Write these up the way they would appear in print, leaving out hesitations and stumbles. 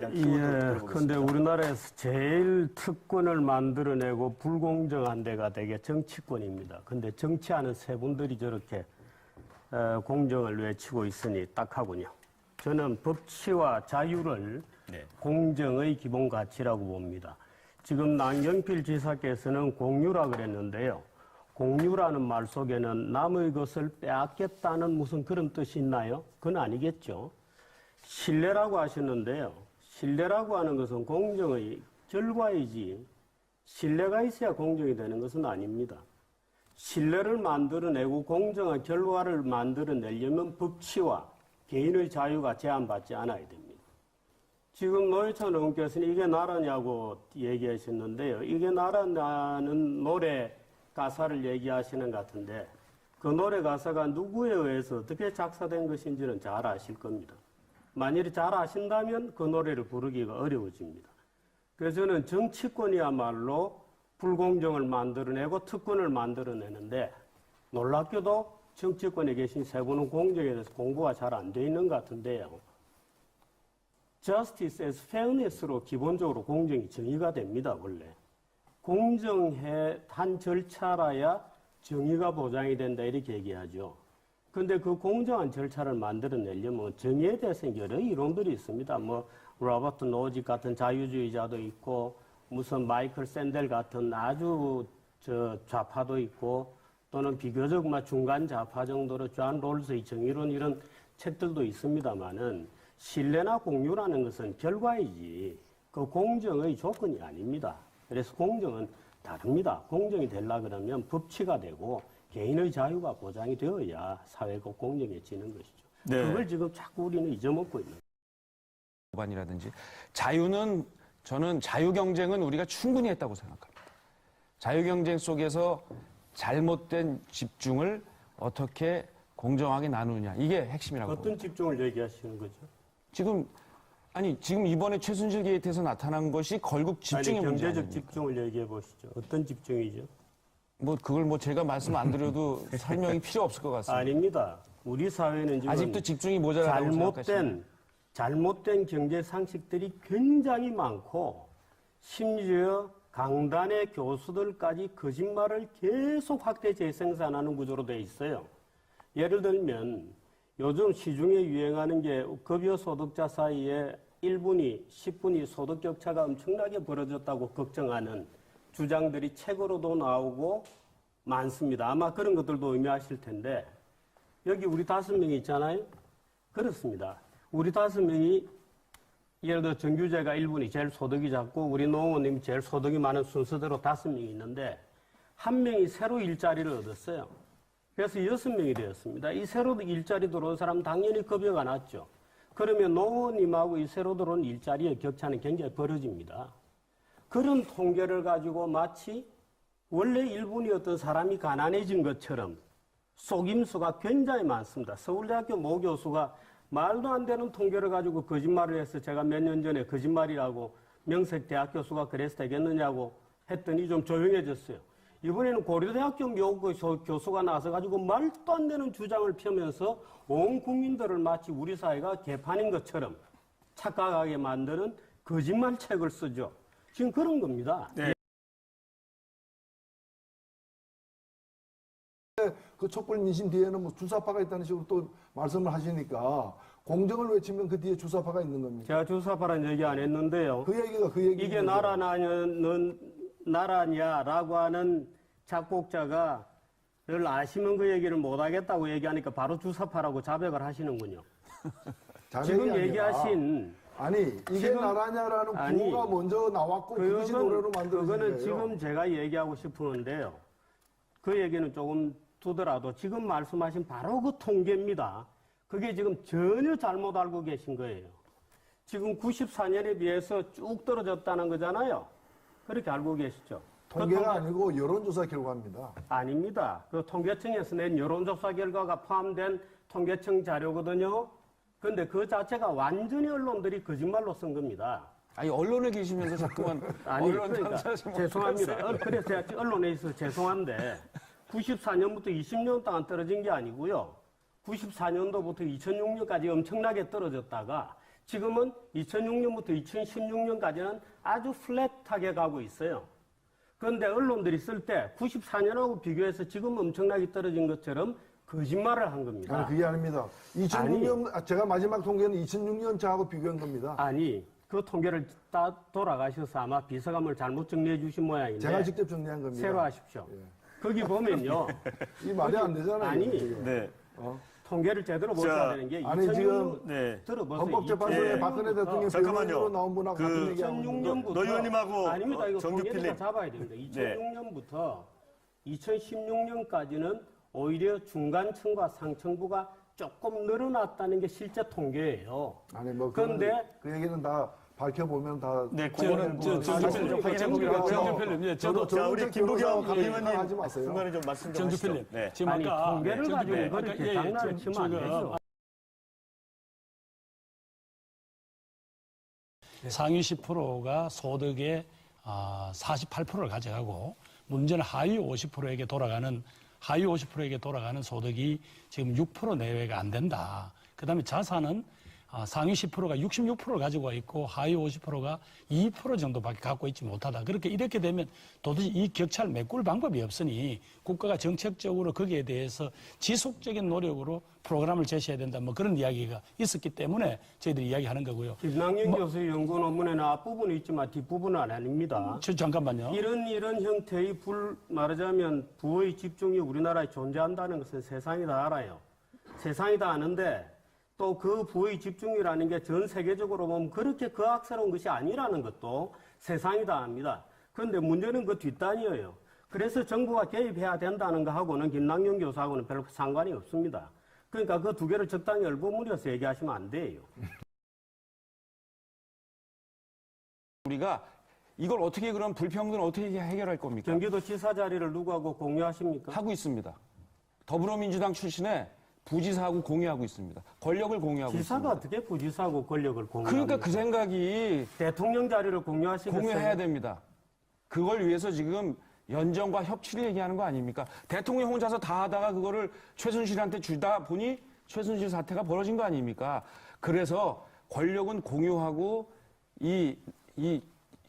예, 근데 우리나라에서 제일 특권을 만들어내고 불공정한 데가 되게 정치권입니다. 근데 정치하는 세 분들이 저렇게 공정을 외치고 있으니 딱하군요. 저는 법치와 자유를 공정의 기본 가치라고 봅니다. 지금 남경필 지사께서는 공유라 그랬는데요. 공유라는 말 속에는 남의 것을 빼앗겠다는 무슨 그런 뜻이 있나요? 그건 아니겠죠. 신뢰라고 하셨는데요. 신뢰라고 하는 것은 공정의 결과이지 신뢰가 있어야 공정이 되는 것은 아닙니다. 신뢰를 만들어내고 공정한 결과를 만들어내려면 법치와 개인의 자유가 제한받지 않아야 됩니다. 지금 노회찬 의원께서는 이게 나라냐고 얘기하셨는데요. 이게 나라냐는 노래 가사를 얘기하시는 것 같은데 그 노래 가사가 누구에 의해서 어떻게 작사된 것인지는 잘 아실 겁니다. 만일에 잘 아신다면 그 노래를 부르기가 어려워집니다. 그래서 저는 정치권이야말로 불공정을 만들어내고 특권을 만들어내는데 놀랍게도 정치권에 계신 세 분은 공정에 대해서 공부가 잘 안 돼 있는 것 같은데요. Justice as fairness로 기본적으로 공정이 정의가 됩니다, 원래. 공정해 한 절차라야 정의가 보장이 된다 이렇게 얘기하죠. 근데 그 공정한 절차를 만들어내려면 정의에 대해서 여러 이론들이 있습니다. 뭐 로버트 노지 같은 자유주의자도 있고 무슨 마이클 샌델 같은 아주 좌파도 있고 또는 비교적 중간 좌파 정도로 존 롤스의 정의론 이런 책들도 있습니다만은 신뢰나 공유라는 것은 결과이지 그 공정의 조건이 아닙니다. 그래서 공정은 다릅니다. 공정이 되려고 그러면 법치가 되고 개인의 자유가 보장이 되어야 사회가 공정해지는 것이죠. 네. 그걸 지금 자꾸 우리는 잊어먹고 있는 거예요. 법안이라든지 자유는 저는 자유경쟁은 우리가 충분히 했다고 생각합니다. 자유경쟁 속에서 잘못된 집중을 어떻게 공정하게 나누느냐 이게 핵심이라고 어떤 봅니다. 집중을 얘기하시는 거죠? 지금 이번에 최순실 게이트에서 나타난 것이 결국 집중의 문제 아닙니까? 경제적 집중을 얘기해 보시죠. 어떤 집중이죠? 그걸 제가 말씀 안 드려도 설명이 필요 없을 것 같습니다. 아닙니다. 우리 사회는 지금 아직도 집중이 모자라다고 생각하시나요? 잘못된 경제 상식들이 굉장히 많고 심지어 강단의 교수들까지 거짓말을 계속 확대 재생산하는 구조로 되어 있어요. 예를 들면 요즘 시중에 유행하는 게 급여 소득자 사이에 1분위, 10분위 소득 격차가 엄청나게 벌어졌다고 걱정하는 주장들이 책으로도 나오고 많습니다. 아마 그런 것들도 의미하실 텐데 여기 우리 5명이 있잖아요. 그렇습니다. 우리 5명이 예를 들어 정규제가 1분위 제일 소득이 작고 우리 노원님이 제일 소득이 많은 순서대로 5명이 있는데 한 명이 새로 일자리를 얻었어요. 그래서 6명이 되었습니다. 이 새로 일자리 들어온 사람 당연히 급여가 낮죠. 그러면 노원님하고 이 새로 들어온 일자리의 격차는 굉장히 벌어집니다. 그런 통계를 가지고 마치 원래 1분이었던 사람이 가난해진 것처럼 속임수가 굉장히 많습니다. 서울대학교 모 교수가 말도 안 되는 통계를 가지고 거짓말을 해서 제가 몇 년 전에 거짓말이라고 명색대학 교수가 그래서 되겠느냐고 했더니 좀 조용해졌어요. 이번에는 고려대학교 모 교수가 나서가지고 말도 안 되는 주장을 펴면서 온 국민들을 마치 우리 사회가 개판인 것처럼 착각하게 만드는 거짓말 책을 쓰죠. 지금 그런 겁니다. 네. 그 촛불 민심 뒤에는 뭐 주사파가 있다는 식으로 또 말씀을 하시니까 공정을 외치면 그 뒤에 주사파가 있는 겁니다. 제가 주사파라는 얘기 안 했는데요. 그 얘기. 이게 나라냐라고 하는 작곡자가 를 아시면 그 얘기를 못하겠다고 얘기하니까 바로 주사파라고 자백을 하시는군요. 지금 얘기하신 이게 지금, 나라냐라는 구호가 먼저 나왔고 그것이 노래로 만들어진 거예요. 그거는 지금 제가 얘기하고 싶은데요. 그 얘기는 조금 두더라도 지금 말씀하신 바로 그 통계입니다. 그게 지금 전혀 잘못 알고 계신 거예요. 지금 94년에 비해서 쭉 떨어졌다는 거잖아요. 그렇게 알고 계시죠? 통계가 아니고 여론조사 결과입니다. 아닙니다. 그 통계청에서 낸 여론조사 결과가 포함된 통계청 자료거든요. 그런데 그 자체가 완전히 언론들이 거짓말로 쓴 겁니다. 언론에 계시면서 자꾸만 언론 그러니까 죄송합니다. 그래서 제가 언론에 있어서 죄송한데 94년부터 20년 동안 떨어진 게 아니고요. 94년도부터 2006년까지 엄청나게 떨어졌다가 지금은 2006년부터 2016년까지는 아주 플랫하게 가고 있어요. 그런데 언론들이 쓸 때 94년하고 비교해서 지금 엄청나게 떨어진 것처럼 거짓말을 한 겁니다. 아니, 그게 아닙니다. 2006년, 제가 마지막 통계는 2006년 차하고 비교한 겁니다. 아니, 그 통계를 따 돌아가셔서 아마 비서감을 잘못 정리해 주신 모양인데 제가 직접 정리한 겁니다. 새로 하십시오. 거기 보면요. 이 말이 안 되잖아요. 아니, 이게. 네. 통계를 제대로 보셔야 되는 게 아니, 지금 2006년 네. 들어보세요. 헌법재판소에 박근혜 대통령 잠깐만요. 변호인으로 나온 분하고 그 같은 얘기하고 2006년부터 노 의원님하고 아닙니다. 이거 정규필님. 통계를 다 잡아야 됩니다. 2006년부터 2016년까지는 오히려 중간층과 상층부가 조금 늘어났다는 게 실제 통계예요. 아니 뭐 그런데 그 얘기는 다 밝혀보면 다 네, 그거는 그거는 정주필님, 자, 우리 김부겸 하지 의원님 마세요. 중간에 좀 말씀 좀 정주필님, 하시죠. 네. 지금 아니 아까 통계를 가지고 그렇게 장난을 치면 안 되죠. 상위 10%가 소득의 48%를 가져가고 문제는 하위 50%에게 돌아가는 소득이 지금 6% 내외가 안 된다. 그다음에 자산은 상위 10%가 66%를 가지고 있고 하위 50%가 2% 정도밖에 갖고 있지 못하다. 이렇게 되면 도대체 이 격차를 메꿀 방법이 없으니 국가가 정책적으로 거기에 대해서 지속적인 노력으로 프로그램을 제시해야 된다. 뭐 그런 이야기가 있었기 때문에 저희들이 이야기하는 거고요. 김남영 교수의 연구 논문에는 앞부분이 있지만 뒷부분은 아닙니다. 잠깐만요. 이런 형태의 말하자면 부의 집중이 우리나라에 존재한다는 것은 세상이 다 알아요. 세상이 다 아는데 또 그 부의 집중이라는 게 전 세계적으로 보면 그렇게 거악스러운 것이 아니라는 것도 세상이 다 압니다. 그런데 문제는 그 뒷단이에요. 그래서 정부가 개입해야 된다는 거하고는 김남영 교수하고는 별 상관이 없습니다. 그러니까 그 두 개를 적당히 얼버무려서 얘기하시면 안 돼요. 우리가 이걸 어떻게 그럼 불평등을 어떻게 해결할 겁니까? 경기도지사 자리를 누구하고 공유하십니까? 하고 있습니다. 더불어민주당 출신의 부지사하고 공유하고 있습니다. 권력을 공유하고 지사가 있습니다. 어떻게 부지사하고 권력을 공유합니까? 그러니까 그 생각이 대통령 자리를 공유하시겠어요? 공유해야 됩니다. 그걸 위해서 지금 연정과 협치를 얘기하는 거 아닙니까? 대통령 혼자서 다 하다가 그거를 최순실한테 주다 보니 최순실 사태가 벌어진 거 아닙니까? 그래서 권력은 공유하고 이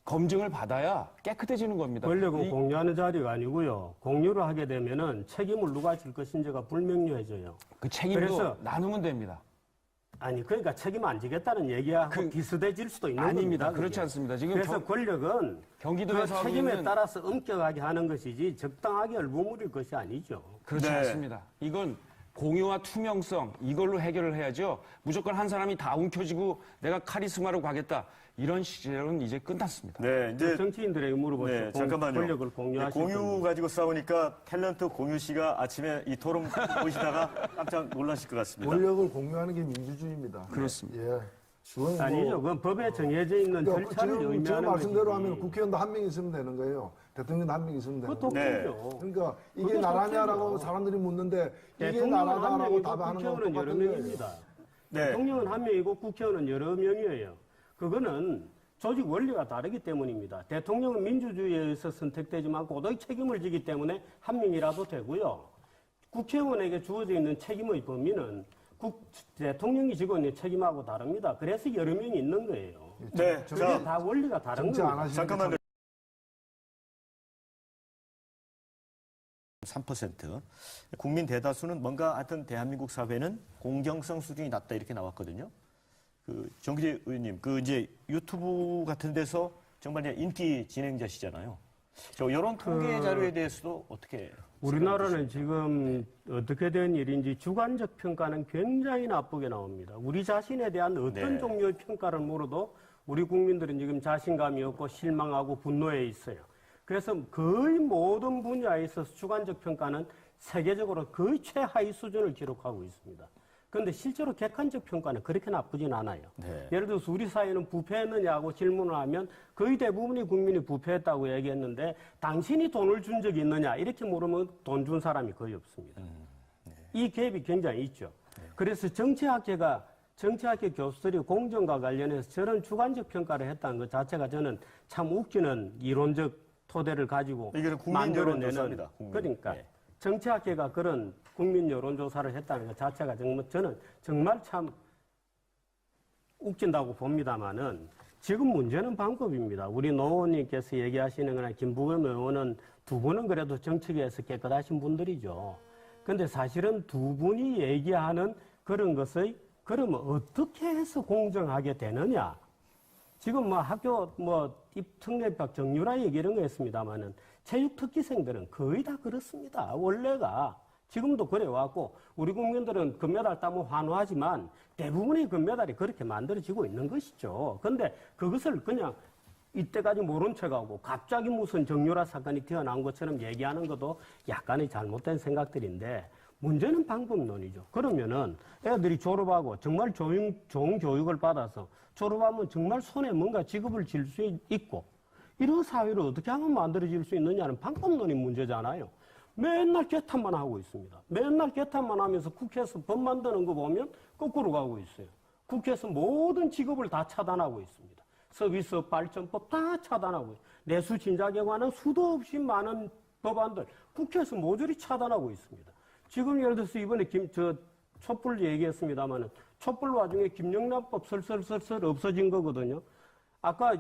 검증을 받아야 깨끗해지는 겁니다. 권력은 공유하는 자리가 아니고요. 공유를 하게 되면은 책임을 누가 질 것인지가 불명료해져요. 그 책임도 그래서- 나누면 됩니다. 아니 그러니까 책임 안 지겠다는 얘기하고 비슷해질 수도 있는 아닙니다. 겁니다. 그렇지 그게. 않습니다. 지금 그래서 권력은 경기도에서 그 하고 책임에 있는 따라서 엄격하게 하는 것이지 적당하게 얼버무릴 것이 아니죠. 그렇지 네. 않습니다. 이건 공유와 투명성 이걸로 해결을 해야죠. 무조건 한 사람이 다 움켜쥐고 내가 카리스마로 가겠다. 이런 시절은 이제 끝났습니다. 네, 이제 정치인들에게 물어보시죠. 네, 잠깐만요. 권력을 공유하실 공유 겁니다. 가지고 싸우니까 탤런트 공유 씨가 아침에 이 토론 보시다가 깜짝 놀라실 것 같습니다. 권력을 공유하는 게 민주주의입니다. 그렇습니다. 예. 그건 뭐- 아니죠. 그건 법에 정해져 있는 그러니까 절차를 지금 의미하는 말씀대로 것이지. 하면 국회의원도 한 명 있으면 되는 거예요. 대통령도 한 명 있으면 되는 그것도 거예요. 네. 없죠. 그러니까 이게 그게 나라냐라고 독재죠. 사람들이 묻는데 이게 대통령은 한 나라다라고 명이고 답하는 건 국회의원은 여러 똑같은 거예요. 명입니다. 네. 대통령은 한 명이고 국회의원은 여러 명이에요. 그거는 조직 원리가 다르기 때문입니다. 대통령은 민주주의에 의해서 선택되지만 고도의 책임을 지기 때문에 한 명이라도 되고요. 국회의원에게 주어져 있는 책임의 범위는 대통령이 지고 있는 책임하고 다릅니다. 그래서 여러 명이 있는 거예요. 네, 그게 자, 다 원리가 다른 정치 안 겁니다. 하시는 잠깐만요. 3%. 국민 대다수는 뭔가 하여튼 대한민국 사회는 공정성 수준이 낮다 이렇게 나왔거든요. 그 정기재 의원님, 그 이제 유튜브 같은 데서 정말 이제 인기 진행자시잖아요. 저 이런 통계 자료에 대해서도 어떻게 우리나라는 지금 어떻게 된 일인지 주관적 평가는 굉장히 나쁘게 나옵니다. 우리 자신에 대한 어떤 네. 종류의 평가를 물어도 우리 국민들은 지금 자신감이 없고 실망하고 분노해 있어요. 그래서 거의 모든 분야에 있어서 주관적 평가는 세계적으로 거의 최하위 수준을 기록하고 있습니다. 그런데 실제로 객관적 평가는 그렇게 나쁘진 않아요. 네. 예를 들어서 우리 사회는 부패했느냐고 질문을 하면 거의 대부분의 국민이 부패했다고 얘기했는데 당신이 돈을 준 적이 있느냐 이렇게 물으면 돈 준 사람이 거의 없습니다. 이 갭이 굉장히 있죠. 그래서 정치학계 교수들이 공정과 관련해서 저런 주관적 평가를 했다는 것 자체가 저는 참 웃기는 이론적 토대를 가지고 이거는 국민 만들어내는 여론조사입니다. 국민. 그러니까 네. 정치학계가 그런 국민 여론조사를 했다는 것 자체가 저는 정말 참 웃긴다고 봅니다만은 지금 문제는 방법입니다. 우리 노 의원님께서 얘기하시는 거나 김부겸 의원은 두 분은 그래도 정치계에서 깨끗하신 분들이죠. 근데 사실은 두 분이 얘기하는 그런 것을 그러면 어떻게 해서 공정하게 되느냐? 지금 뭐 학교 입특례법 정유라 얘기 이런 거 했습니다만은 체육 특기생들은 거의 다 그렇습니다. 원래가 지금도 그래왔고 우리 국민들은 금메달 따면 환호하지만 대부분의 금메달이 그렇게 만들어지고 있는 것이죠. 근데 그것을 그냥 이때까지 모른 척하고 갑자기 무슨 정유라 사건이 튀어나온 것처럼 얘기하는 것도 약간의 잘못된 생각들인데 문제는 방법론이죠. 그러면은 애들이 졸업하고 정말 좋은 교육을 받아서 졸업하면 정말 손에 뭔가 직업을 질 수 있고 이런 사회를 어떻게 하면 만들어질 수 있느냐는 방법론이 문제잖아요. 맨날 개탄만 하고 있습니다. 맨날 개탄만 하면서 국회에서 법 만드는 거 보면 거꾸로 가고 있어요. 국회에서 모든 직업을 다 차단하고 있습니다. 서비스업 발전법 다 차단하고 있어요. 내수 진작에 관한 수도 없이 많은 법안들 국회에서 모조리 차단하고 있습니다. 지금 예를 들어서 이번에 촛불 얘기했습니다만은 촛불 와중에 김영란법 설설설설 없어진 거거든요. 아까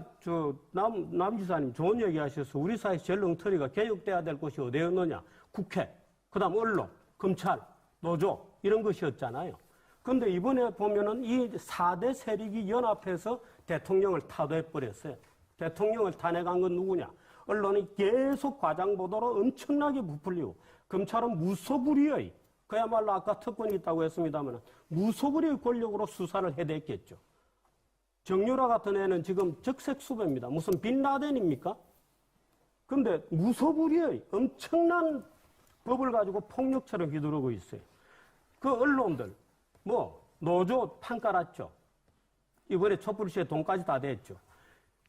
남 지사님 좋은 얘기 하셔서 우리 사회에서 제일 엉터리가 개혁돼야 될 곳이 어디였느냐? 국회, 그다음 언론, 검찰, 노조 이런 것이었잖아요. 근데 이번에 보면은 이 4대 세력이 연합해서 대통령을 타도해버렸어요. 대통령을 탄핵한 건 누구냐? 언론이 계속 과장 보도로 엄청나게 부풀리고 검찰은 무소불위의 그야말로 아까 특권이 있다고 했습니다만 무소불위의 권력으로 수사를 해댔겠죠. 정유라 같은 애는 지금 적색수배입니다. 무슨 빈라덴입니까? 근데 무소불위의 엄청난 법을 가지고 폭력처럼 휘두르고 있어요. 그 언론들, 노조 판 깔았죠. 이번에 촛불 시에 돈까지 다 냈죠.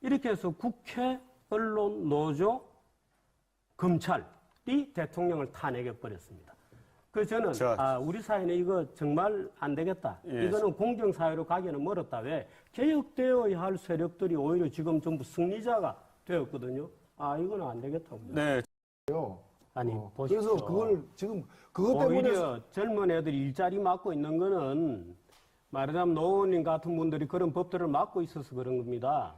이렇게 해서 국회, 언론, 노조, 검찰이 대통령을 탄핵해버렸습니다. 그래서 저는 우리 사회는 이거 정말 안 되겠다. 예. 이거는 공정사회로 가기는 멀었다. 왜? 개혁되어야 할 세력들이 오히려 지금 전부 승리자가 되었거든요. 이거는 안 되겠다고. 네. 아니, 보십시오. 그래서 그걸 지금 그것 때문에 오히려 젊은 애들이 일자리 맡고 있는 거는 말하자면 노 의원님 같은 분들이 그런 법들을 맡고 있어서 그런 겁니다.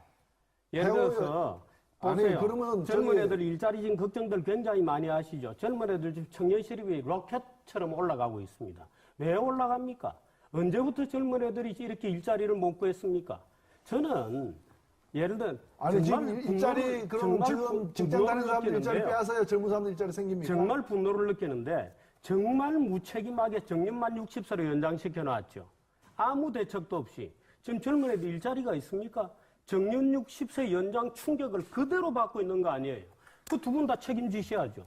예를 들어서 보세요. 그러면 젊은 애들 일자리 지금 걱정들 굉장히 많이 하시죠. 젊은 애들 지금 청년 실업이 로켓처럼 올라가고 있습니다. 왜 올라갑니까? 언제부터 젊은 애들이 이렇게 일자리를 못 구했습니까? 저는 예를 들어 지금 일자리 그럼 지금 직장 다니는 사람들 일자리 빼앗아야 젊은 사람들 일자리 생깁니까? 정말 분노를 느끼는데 정말 무책임하게 정년만 60세로 연장시켜 놨죠. 아무 대책도 없이 지금 젊은 애들 일자리가 있습니까? 정년 60세 연장 충격을 그대로 받고 있는 거 아니에요. 그 두 분 다 책임지셔야죠.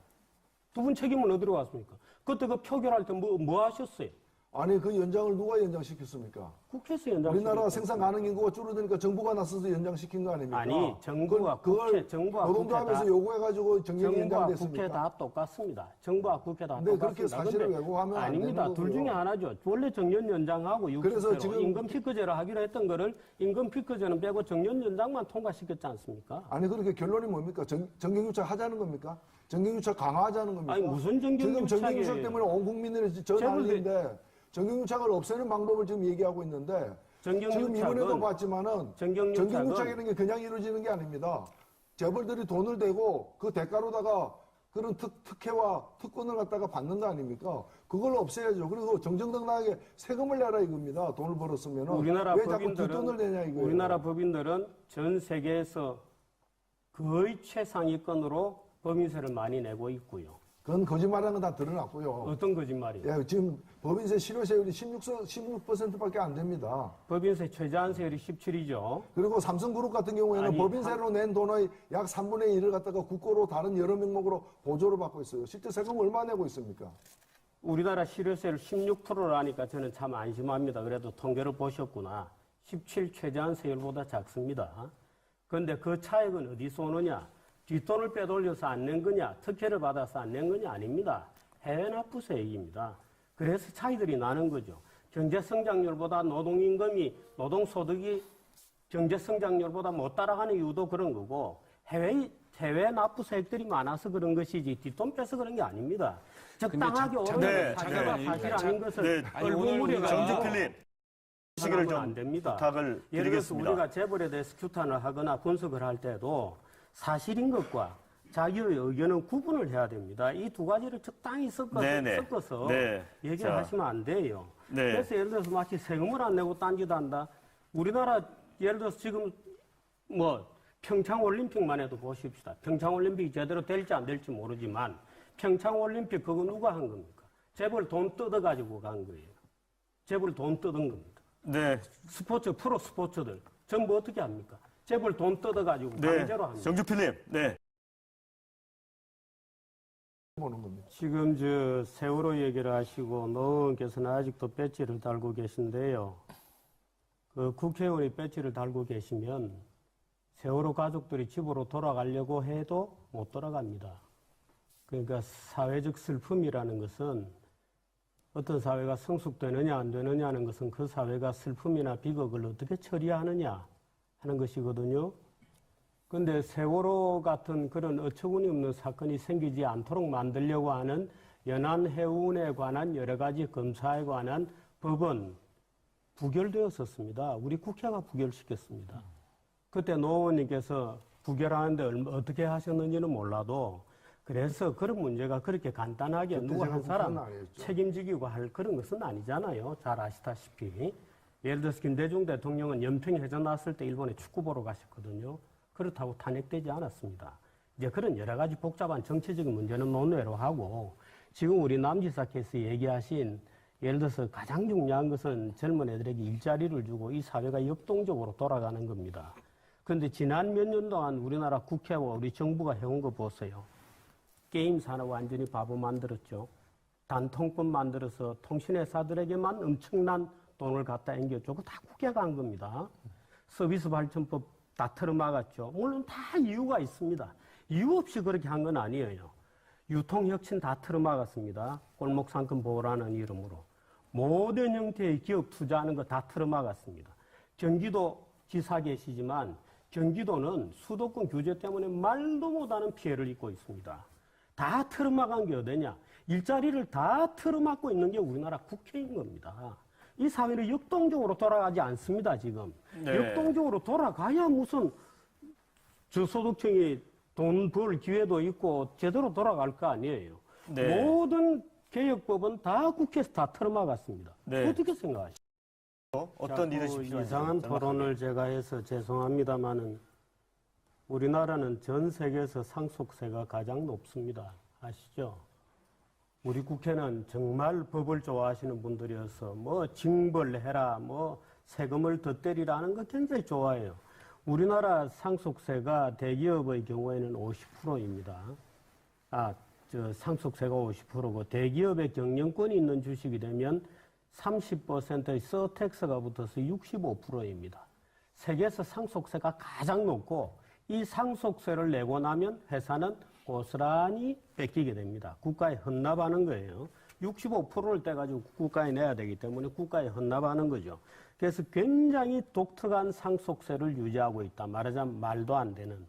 두 분 책임은 어디로 갔습니까? 그때 그 표결할 때 뭐 하셨어요? 아니 그 연장을 누가 연장시켰습니까? 국회에서 연장. 우리나라 생산 가능 인구가 줄어드니까 정부가 나서서 연장시킨 거 아닙니까? 아니 정부와 국회, 정부와 노동조합에서 요구해가지고 정년이 연장됐습니까? 국회 다 똑같습니다. 정부와 국회 다 네, 똑같습니다. 그렇게 사실을 왜곡하면 안 아닙니다. 되는 둘 거고요. 중에 하나죠. 원래 정년 연장하고 60세로 그래서 지금 임금 피크제를 하기로 했던 거를 임금 피크제는 빼고 정년 연장만 통과시켰지 않습니까? 아니 그렇게 결론이 뭡니까? 정경유착 하자는 겁니까? 정경유착 강화하자는 겁니까? 아니 무슨 지금 정경유착이 정경유착 때문에 온 국민들이 저 난리인데 정경유착을 없애는 방법을 지금 얘기하고 있는데 지금 이번에도 봤지만은 정경유착이라는 게 그냥 이루어지는 게 아닙니다. 재벌들이 돈을 대고 그 대가로다가 그런 특혜와 특권을 갖다가 받는 거 아닙니까? 그걸 없애야죠. 그리고 정정당당하게 세금을 내라 이겁니다. 돈을 벌었으면 우리나라 왜 자꾸 뒷돈을 내냐 이거예요. 우리나라 법인들은 전 세계에서 거의 최상위권으로 법인세를 많이 내고 있고요. 그건 거짓말하는 건 다 드러났고요. 어떤 거짓말이에요? 지금 법인세 실효세율이 16%밖에 안 됩니다. 법인세 최저한세율이 17이죠. 그리고 삼성그룹 같은 경우에는 법인세로 낸 돈의 약 3분의 1을 갖다가 국고로 다른 여러 명목으로 보조를 받고 있어요. 실제 세금 얼마 내고 있습니까? 우리나라 실효세율 16%라니까 저는 참 안심합니다. 그래도 통계를 보셨구나. 17 최저한세율보다 작습니다. 그런데 그 차액은 어디서 오느냐? 뒷돈을 빼돌려서 안 낸 거냐, 특혜를 받아서 안 낸 거냐 아닙니다. 해외 납부세 얘기입니다. 그래서 차이들이 나는 거죠. 경제성장률보다 노동임금이, 노동소득이 경제성장률보다 못 따라가는 이유도 그런 거고 해외 납부세액들이 많아서 그런 것이지 뒷돈 빼서 그런 게 아닙니다. 적당하게 오르는 사실과 사실 아닌 것을 얼굴 무려가 정직필님. 시기를 하면 좀 안 됩니다. 부탁을 예를 들어서 드리겠습니다. 우리가 재벌에 대해서 규탄을 하거나 분석을 할 때도 사실인 것과 자기의 의견은 구분을 해야 됩니다. 이 두 가지를 적당히 섞어서 네. 얘기를 자. 하시면 안 돼요. 네. 그래서 예를 들어서 마치 세금을 안 내고 딴짓 한다. 우리나라 예를 들어서 지금 뭐 평창올림픽만 해도 보십시다. 평창올림픽이 제대로 될지 안 될지 모르지만 평창올림픽 그거 누가 한 겁니까? 재벌 돈 뜯어가지고 간 거예요. 재벌 돈 뜯은 겁니다. 네. 프로 스포츠들 전부 어떻게 합니까? 재벌 돈 뜯어가지고 네. 강제로 합니다. 정주필님. 네. 보는 겁니다. 지금 저 세월호 얘기를 하시고 노원께서는 아직도 배지를 달고 계신데요. 그 국회의원이 배지를 달고 계시면 세월호 가족들이 집으로 돌아가려고 해도 못 돌아갑니다. 그러니까 사회적 슬픔이라는 것은 어떤 사회가 성숙되느냐 안 되느냐는 것은 그 사회가 슬픔이나 비극을 어떻게 처리하느냐 하는 것이거든요. 그런데 세월호 같은 그런 어처구니 없는 사건이 생기지 않도록 만들려고 하는 연안해운에 관한 여러 가지 검사에 관한 법은 부결되었었습니다. 우리 국회가 부결시켰습니다. 그때 노 의원님께서 부결하는데 어떻게 하셨는지는 몰라도 그래서 그런 문제가 그렇게 간단하게 누구 한 사람 책임지기고 할 그런 것은 아니잖아요. 잘 아시다시피. 예를 들어서 김대중 대통령은 연평해전 났을 때 일본에 축구 보러 가셨거든요. 그렇다고 탄핵되지 않았습니다. 이제 그런 여러 가지 복잡한 정치적인 문제는 논외로 하고 지금 우리 남지사 케이스 얘기하신 예를 들어서 가장 중요한 것은 젊은 애들에게 일자리를 주고 이 사회가 역동적으로 돌아가는 겁니다. 그런데 지난 몇 년 동안 우리나라 국회와 우리 정부가 해온 거 보세요. 게임 산업 완전히 바보 만들었죠. 단통법 만들어서 통신회사들에게만 엄청난 돈을 갖다 앵겨주고 다 국회가 한 겁니다. 서비스 발전법 다 틀어막았죠. 물론 다 이유가 있습니다. 이유 없이 그렇게 한 건 아니에요. 유통혁신 다 틀어막았습니다. 골목상권 보호라는 이름으로. 모든 형태의 기업 투자하는 거 다 틀어막았습니다. 경기도 지사 계시지만 경기도는 수도권 규제 때문에 말도 못하는 피해를 입고 있습니다. 다 틀어막은 게 어디냐? 일자리를 다 틀어막고 있는 게 우리나라 국회인 겁니다. 이 사회는 역동적으로 돌아가지 않습니다, 지금. 네. 역동적으로 돌아가야 무슨 저소득층이 돈 벌 기회도 있고 제대로 돌아갈 거 아니에요. 네. 모든 개혁법은 다 국회에서 다 틀어막았습니다. 네. 어떻게 생각하십니까? 어떤 리더십이 필요한지 이상한 정확하게. 토론을 제가 해서 죄송합니다만은 우리나라는 전 세계에서 상속세가 가장 높습니다. 아시죠? 우리 국회는 정말 법을 좋아하시는 분들이어서 뭐 징벌해라, 뭐 세금을 더 때리라는 거 굉장히 좋아해요. 우리나라 상속세가 대기업의 경우에는 50%입니다. 상속세가 50%고 대기업의 경영권이 있는 주식이 되면 30%의 서택스가 붙어서 65%입니다. 세계에서 상속세가 가장 높고 이 상속세를 내고 나면 회사는 고스란히 뺏기게 됩니다. 국가에 헌납하는 거예요. 65%를 떼가지고 국가에 내야 되기 때문에 국가에 헌납하는 거죠. 그래서 굉장히 독특한 상속세를 유지하고 있다. 말하자면 말도 안 되는.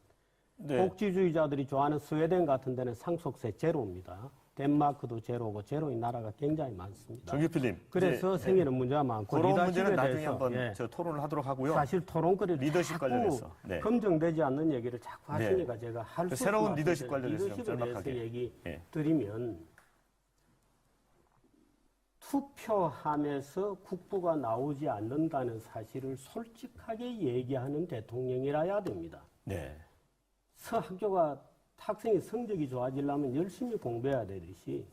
네. 복지주의자들이 좋아하는 스웨덴 같은 데는 상속세 제로입니다. 덴마크도 제로고 제로인 나라가 굉장히 많습니다. 정규필님. 그래서 생기는 문제가 많고 그런 리더십에 문제는 나중에 대해서, 한번 저 토론을 하도록 하고요. 사실 토론거리를 리더십 자꾸 관련해서. 네. 검증되지 않는 얘기를 자꾸 네. 하시니까 제가 할 수 새로운 리더십 관련해서 좀 리더십에 대해서 짤막하게. 얘기 네. 드리면 투표함에서 국부가 나오지 않는다는 사실을 솔직하게 얘기하는 대통령이라야 됩니다. 네. 학생이 성적이 좋아지려면 열심히 공부해야 되듯이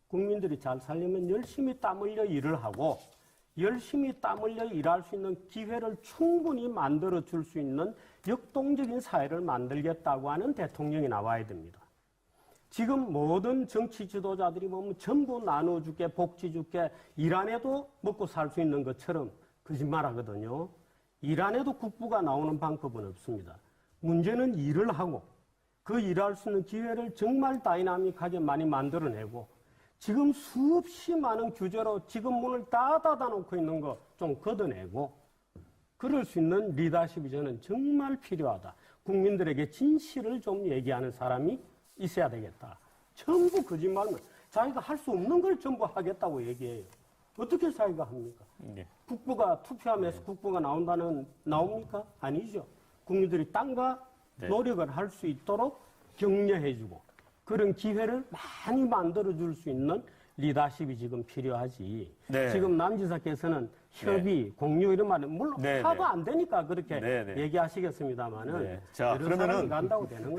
국민들이 잘 살려면 열심히 땀 흘려 일을 하고 열심히 땀 흘려 일할 수 있는 기회를 충분히 만들어 줄 수 있는 역동적인 사회를 만들겠다고 하는 대통령이 나와야 됩니다. 지금 모든 정치 지도자들이 보면 전부 나눠줄게, 복지 줄게, 일 안 해도 먹고 살 수 있는 것처럼 거짓말하거든요. 일 안 해도 국부가 나오는 방법은 없습니다. 문제는 일을 하고 그 일할 수 있는 기회를 정말 다이나믹하게 많이 만들어내고 지금 수없이 많은 규제로 지금 문을 다 닫아놓고 있는 거 좀 걷어내고 그럴 수 있는 리더십이 저는 정말 필요하다. 국민들에게 진실을 좀 얘기하는 사람이 있어야 되겠다. 전부 거짓말만 자기가 할 수 없는 걸 전부 하겠다고 얘기해요. 어떻게 자기가 합니까? 네. 국부가 투표하면서 국부가 나옵니까? 아니죠. 국민들이 땅과 노력을 할 수 있도록 격려해주고 그런 기회를 많이 만들어줄 수 있는 리더십이 지금 필요하지. 네. 지금 남 지사께서는 협의, 공유 이런 말은 물론 하도 안 되니까 그렇게 얘기하시겠습니다만은 자, 여러 사람이 간다고 되는 거예요.